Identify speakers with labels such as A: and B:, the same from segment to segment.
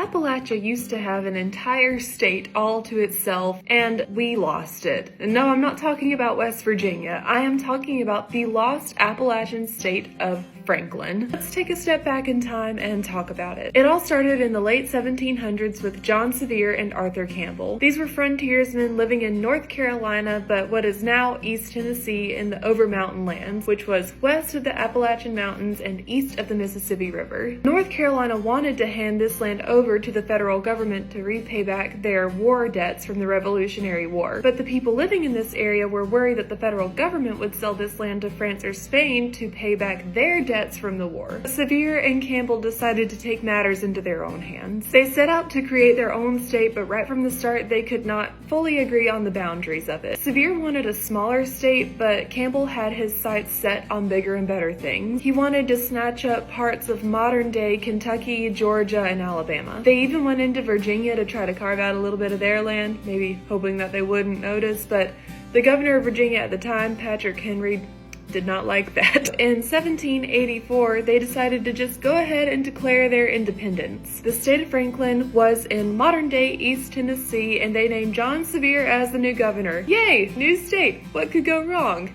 A: Appalachia used to have an entire state all to itself, and we lost it. And no, I'm not talking about West Virginia. I am talking about the lost Appalachian state of Franklin. Let's take a step back in time and talk about it. It all started in the late 1700s with John Sevier and Arthur Campbell. These were frontiersmen living in North Carolina, but what is now East Tennessee in the Overmountain lands, which was west of the Appalachian Mountains and east of the Mississippi River. North Carolina wanted to hand this land over to the federal government to repay back their war debts from the Revolutionary War. But the people living in this area were worried that the federal government would sell this land to France or Spain to pay back their debts from the war. Sevier and Campbell decided to take matters into their own hands. They set out to create their own state, but right from the start they could not fully agree on the boundaries of it. Sevier wanted a smaller state, but Campbell had his sights set on bigger and better things. He wanted to snatch up parts of modern-day Kentucky, Georgia, and Alabama. They even went into Virginia to try to carve out a little bit of their land, maybe hoping that they wouldn't notice, but the governor of Virginia at the time, Patrick Henry, did not like that. In 1784, they decided to just go ahead and declare their independence. The state of Franklin was in modern-day East Tennessee, and they named John Sevier as the new governor. Yay! New state! What could go wrong?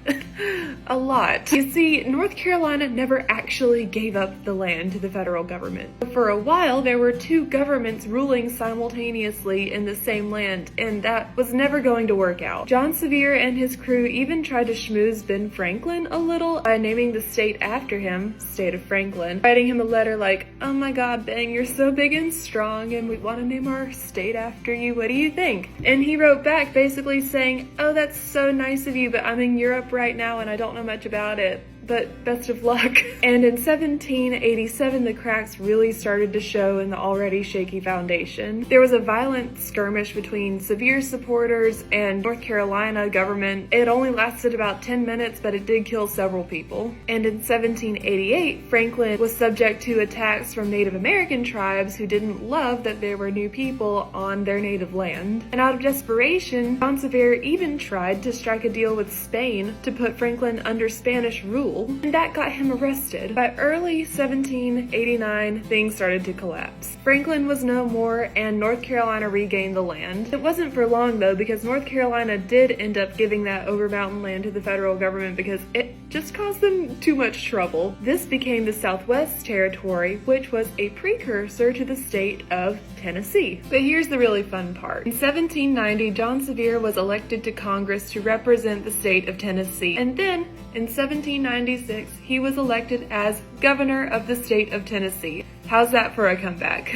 A: A lot. You see, North Carolina never actually gave up the land to the federal government. For a while, there were two governments ruling simultaneously in the same land, and that was never going to work out. John Sevier and his crew even tried to schmooze Ben Franklin a little by naming the state after him, State of Franklin, writing him a letter like, "Oh my god, Ben, you're so big and strong and we want to name our state after you. What do you think?" And he wrote back basically saying, "Oh, that's so nice of you, but I'm in Europe right now and I don't know much about it. But best of luck." And in 1787, the cracks really started to show in the already shaky foundation. There was a violent skirmish between Sevier supporters and North Carolina government. It only lasted about 10 minutes, but it did kill several people. And in 1788, Franklin was subject to attacks from Native American tribes who didn't love that there were new people on their native land. And out of desperation, John Sevier even tried to strike a deal with Spain to put Franklin under Spanish rule, and that got him arrested. By early 1789, things started to collapse. Franklin was no more, and North Carolina regained the land. It wasn't for long though, because North Carolina did end up giving that Overmountain land to the federal government because it just caused them too much trouble. This became the Southwest Territory, which was a precursor to the state of Tennessee. But here's the really fun part. In 1790, John Sevier was elected to Congress to represent the state of Tennessee, and then in 1796, he was elected as governor of the state of Tennessee. How's that for a comeback?